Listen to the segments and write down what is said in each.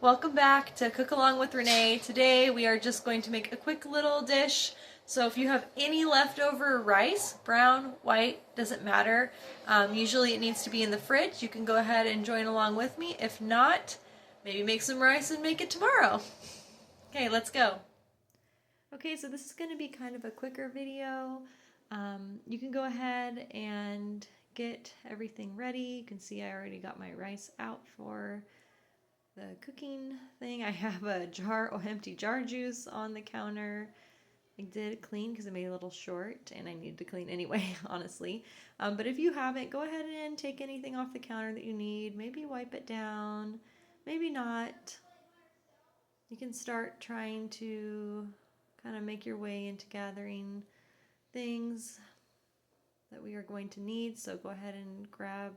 Welcome back to Cook Along with Renee. Today we are just going to make a quick little dish. So if you have any leftover rice, brown, white, doesn't matter. Usually it needs to be in the fridge. You can go ahead and join along with me. If not, maybe make some rice and make it tomorrow. Okay, let's go. Okay, so this is going to be kind of a quicker video. You can go ahead and get everything ready. You can see I already got my rice out for the cooking thing. I have a empty jar juice on the counter. I did clean because it made it a little short and I needed to clean anyway, honestly. But if you haven't, go ahead and take anything off the counter that you need. Maybe wipe it down, maybe not. You can start trying to kind of make your way into gathering things that we are going to need. So go ahead and grab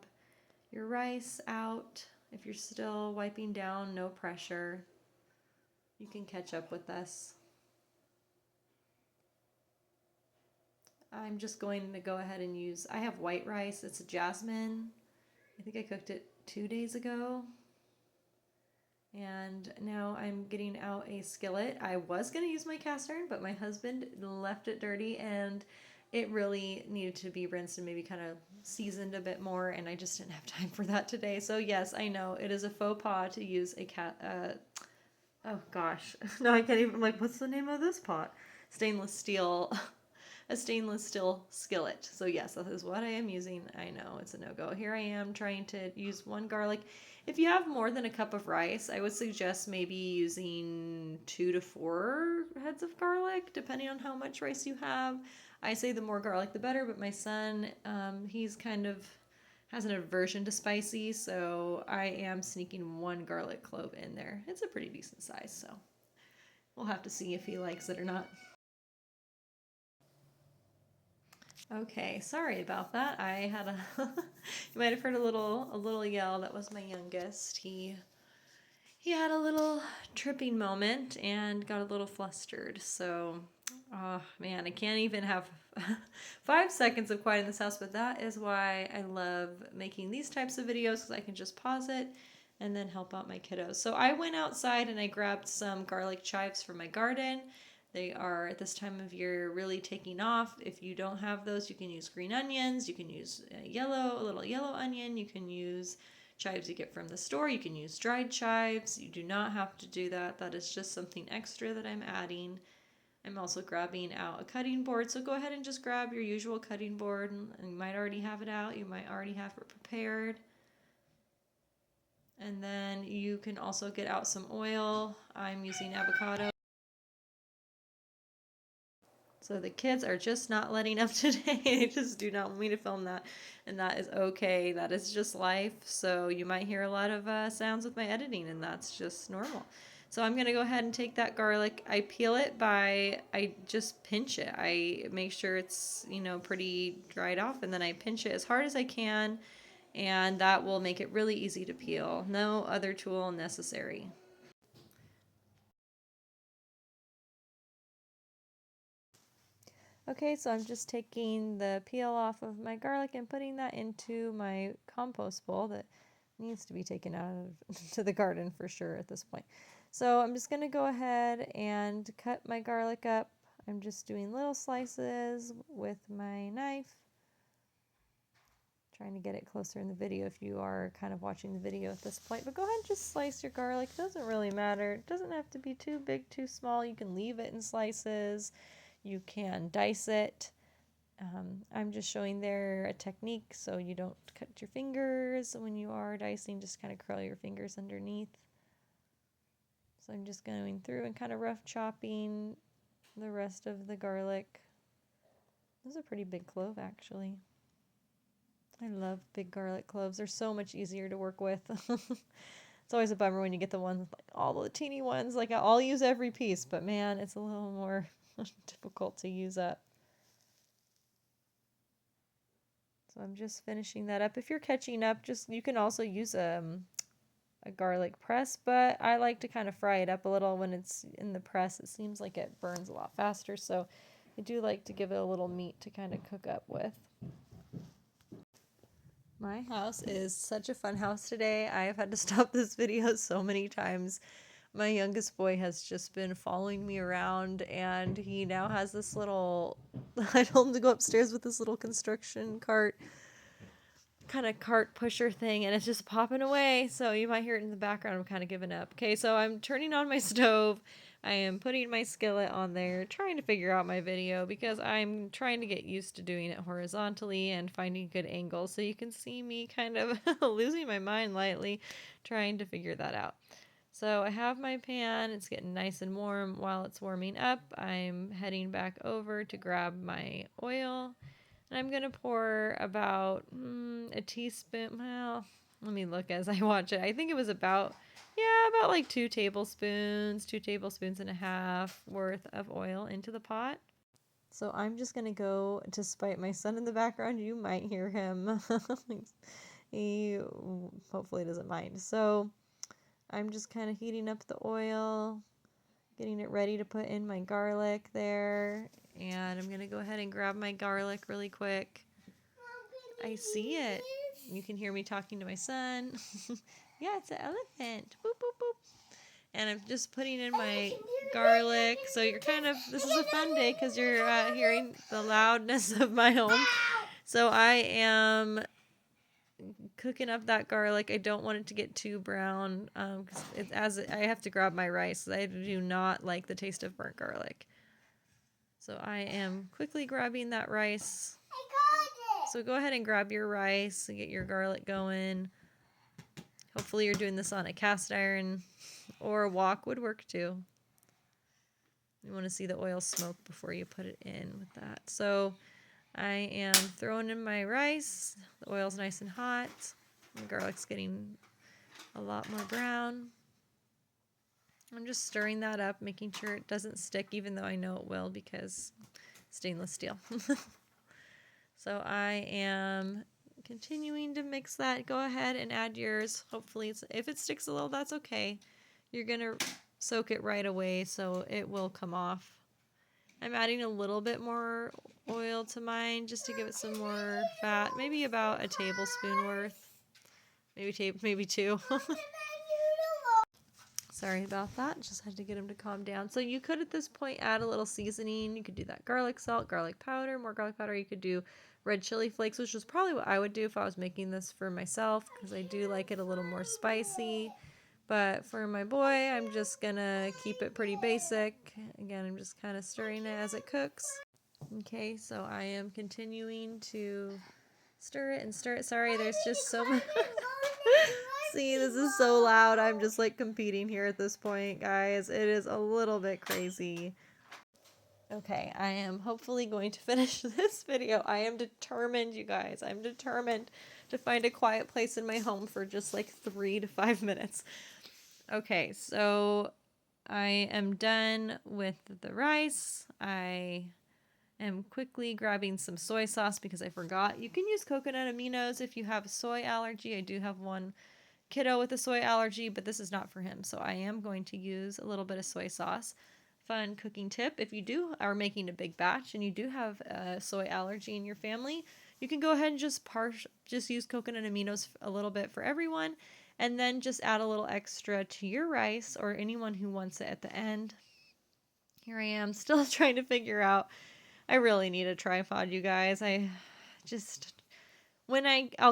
your rice out. If you're still wiping down, no pressure. You can catch up with us. I'm just going to go ahead and I have white rice. It's a jasmine. I think I cooked it 2 days ago. And now I'm getting out a skillet. I was going to use my cast iron, but my husband left it dirty and it really needed to be rinsed and maybe kind of seasoned a bit more, and I just didn't have time for that today. So yes, I know it is a faux pas to use oh gosh, no, I can't even, what's the name of this pot? Stainless steel, a stainless steel skillet. So yes, that is what I am using. I know it's a no-go. Here I am trying to use one garlic. If you have more than a cup of rice, I would suggest maybe using 2 to 4 heads of garlic, depending on how much rice you have. I say the more garlic the better, but my son, he's kind of has an aversion to spicy, so I am sneaking 1 garlic clove in there. It's a pretty decent size, so we'll have to see if he likes it or not. Okay, sorry about that. I had you might have heard a little yell. That was my youngest. He had a little tripping moment and got a little flustered. So, oh man, I can't even have 5 seconds of quiet in this house, but that is why I love making these types of videos, because I can just pause it and then help out my kiddos. So I went outside and I grabbed some garlic chives from my garden. They are, at this time of year, really taking off. If you don't have those, you can use green onions. You can use a little yellow onion. You can use chives you get from the store. You can use dried chives. You do not have to do that. That is just something extra that I'm adding. I'm also grabbing out a cutting board. So go ahead and just grab your usual cutting board. And you might already have it out. You might already have it prepared. And then you can also get out some oil. I'm using avocado. So the kids are just not letting up today. They just do not want me to film that. And that is okay. That is just life. So you might hear a lot of sounds with my editing, and that's just normal. So I'm going to go ahead and take that garlic. I peel it I just pinch it. I make sure it's, pretty dried off, and then I pinch it as hard as I can. And that will make it really easy to peel. No other tool necessary. Okay, so I'm just taking the peel off of my garlic and putting that into my compost bowl that needs to be taken out of to the garden for sure at this point. So I'm just going to go ahead and cut my garlic up. I'm just doing little slices with my knife. Trying to get it closer in the video if you are kind of watching the video at this point. But go ahead and just slice your garlic. It doesn't really matter. It doesn't have to be too big, too small. You can leave it in slices. You can dice it. I'm just showing there a technique so you don't cut your fingers when you are dicing. Just kind of curl your fingers underneath. So I'm just going through and kind of rough chopping the rest of the garlic. This is a pretty big clove, actually. I love big garlic cloves. They're so much easier to work with. It's always a bummer when you get the ones, all the teeny ones. I'll use every piece, but man, it's a little more difficult to use up. So I'm just finishing that up. If you're catching up, you can also use a garlic press, but I like to kind of fry it up a little when it's in the press. It seems like it burns a lot faster, so I do like to give it a little meat to kind of cook up with. My house is such a fun house today. I have had to stop this video so many times. My youngest boy has just been following me around, and he now has this little, I told him to go upstairs with this little construction cart, kind of cart pusher thing, and it's just popping away. So you might hear it in the background. I'm kind of giving up. Okay, so I'm turning on my stove. I am putting my skillet on there, trying to figure out my video because I'm trying to get used to doing it horizontally and finding good angles. So you can see me kind of losing my mind lightly, trying to figure that out. So I have my pan, it's getting nice and warm. While it's warming up, I'm heading back over to grab my oil. And I'm going to pour about a teaspoon. Well, let me look as I watch it. I think it was about like 2 tablespoons and a half worth of oil into the pot. So I'm just going to go, despite my son in the background, you might hear him. He hopefully doesn't mind. So I'm just kind of heating up the oil, getting it ready to put in my garlic there. And I'm going to go ahead and grab my garlic really quick. I see it. You can hear me talking to my son. Yeah, it's an elephant. Boop, boop, boop. And I'm just putting in my garlic. So you're this is a fun day because you're hearing the loudness of my home. So I am cooking up that garlic. I don't want it to get too brown because I have to grab my rice. I do not like the taste of burnt garlic. So I am quickly grabbing that rice. So go ahead and grab your rice and get your garlic going. Hopefully you're doing this on a cast iron or a wok would work too. You want to see the oil smoke before you put it in with that. So I am throwing in my rice. The oil's nice and hot. The garlic's getting a lot more brown. I'm just stirring that up, making sure it doesn't stick, even though I know it will because stainless steel. So I am continuing to mix that. Go ahead and add yours. Hopefully, if it sticks a little, that's okay. You're going to soak it right away, so it will come off. I'm adding a little bit more oil to mine just to give it some more fat. Maybe about a tablespoon worth. Maybe two. Sorry about that. Just had to get him to calm down. So you could at this point add a little seasoning. You could do that garlic salt, garlic powder, more garlic powder. You could do red chili flakes, which is probably what I would do if I was making this for myself because I do like it a little more spicy. But for my boy, I'm just going to keep it pretty basic. Again, I'm just kind of stirring it as it cooks. Okay, so I am continuing to stir it and stir it. Sorry, there's just so much. See, this is so loud. I'm just like competing here at this point, guys. It is a little bit crazy. Okay, I am hopefully going to finish this video. I am determined, you guys. I'm determined to find a quiet place in my home for just like 3 to 5 minutes. Okay, so I am done with the rice. I am quickly grabbing some soy sauce because I forgot. You can use coconut aminos if you have a soy allergy. I do have one kiddo with a soy allergy, but this is not for him. So I am going to use a little bit of soy sauce. Fun cooking tip. If you are making a big batch and you do have a soy allergy in your family, you can go ahead and just use coconut aminos a little bit for everyone, and then just add a little extra to your rice or anyone who wants it at the end. Here I am still trying to figure out. I really need a tripod, you guys. I'll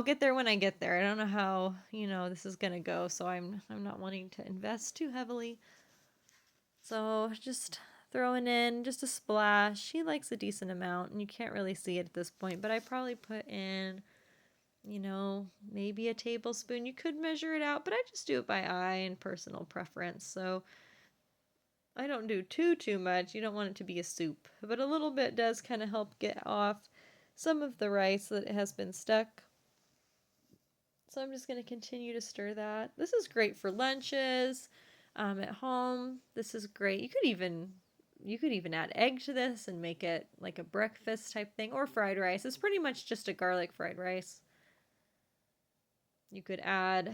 get there when I get there. I don't know how, this is going to go, so I'm not wanting to invest too heavily. So just throwing in just a splash. He likes a decent amount, and you can't really see it at this point, but I probably put in, maybe a tablespoon. You could measure it out, but I just do it by eye and personal preference. So I don't do too much. You don't want it to be a soup, but a little bit does kind of help get off some of the rice that has been stuck. So I'm just going to continue to stir that. This is great for lunches at home. This is great. You could even add egg to this and make it like a breakfast type thing, or fried rice. It's pretty much just a garlic fried rice. You could add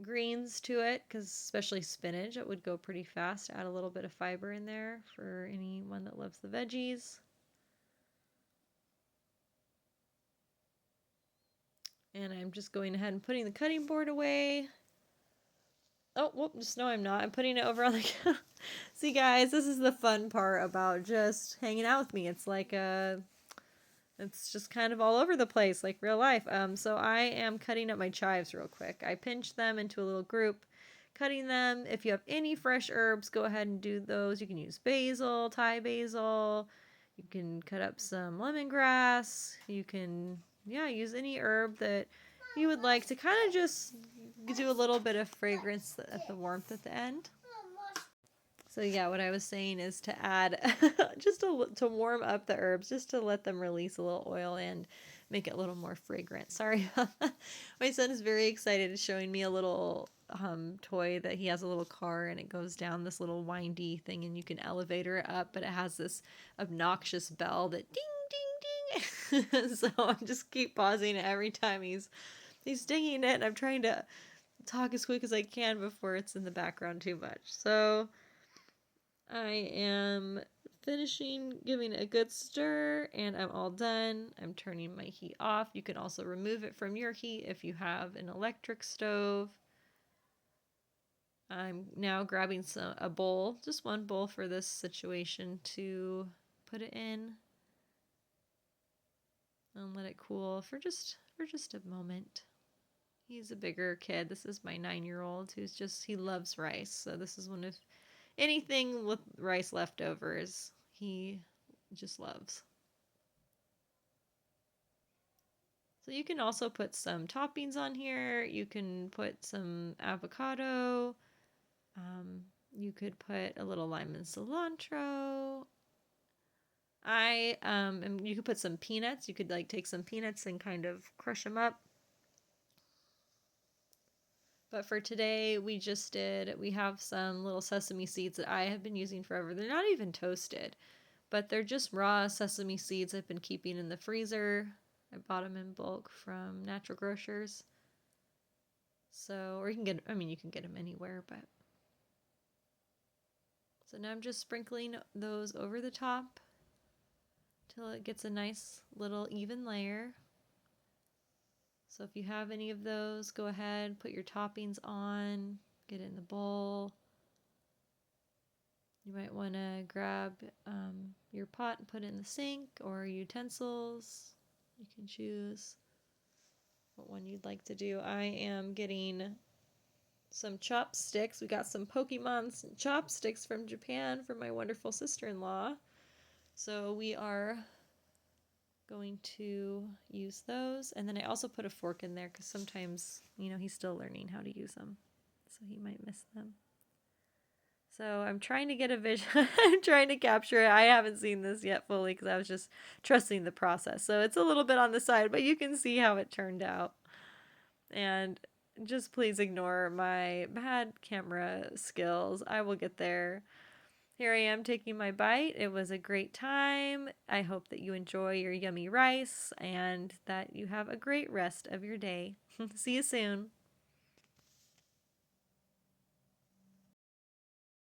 greens to it, because especially spinach, it would go pretty fast. Add a little bit of fiber in there for anyone that loves the veggies. And I'm just going ahead and putting the cutting board away. Oh, whoop, just no, I'm not. I'm putting it over on the... See, guys, this is the fun part about just hanging out with me. It's like it's just kind of all over the place, like real life. So I am cutting up my chives real quick. I pinched them into a little group, cutting them. If you have any fresh herbs, go ahead and do those. You can use basil, Thai basil. You can cut up some lemongrass. You can, yeah, use any herb that you would like to kind of just do a little bit of fragrance at the warmth at the end. So yeah, what I was saying is to add, just to warm up the herbs, just to let them release a little oil and make it a little more fragrant. Sorry about that. My son is very excited, showing me a little toy that he has, a little car, and it goes down this little windy thing, and you can elevator it up, but it has this obnoxious bell that ding, ding, ding. So I just keep pausing it every time he's dinging it, and I'm trying to talk as quick as I can before it's in the background too much. So I am finishing giving it a good stir, and I'm all done. I'm turning my heat off. You can also remove it from your heat if you have an electric stove. I'm now grabbing a bowl, just one bowl for this situation, to put it in and let it cool for just a moment. He's a bigger kid. This is my 9-year-old he loves rice. So this is one of anything with rice leftovers, he just loves. So you can also put some toppings on here. You can put some avocado. You could put a little lime and cilantro. And you could put some peanuts. You could like take some peanuts and kind of crush them up. But for today, we have some little sesame seeds that I have been using forever. They're not even toasted, but they're just raw sesame seeds I've been keeping in the freezer. I bought them in bulk from Natural Grocers. So, or you can get them anywhere, but. So now I'm just sprinkling those over the top till it gets a nice little even layer. So if you have any of those, go ahead, put your toppings on, get it in the bowl. You might want to grab your pot and put it in the sink, or utensils. You can choose what one you'd like to do. I am getting some chopsticks. We got some Pokemon's chopsticks from Japan from my wonderful sister-in-law. So we are going to use those. And then I also put a fork in there because sometimes, he's still learning how to use them. So he might miss them. So I'm trying to get a vision. I'm trying to capture it. I haven't seen this yet fully because I was just trusting the process. So it's a little bit on the side, but you can see how it turned out. And just please ignore my bad camera skills. I will get there. Here I am taking my bite. It was a great time. I hope that you enjoy your yummy rice and that you have a great rest of your day. See you soon.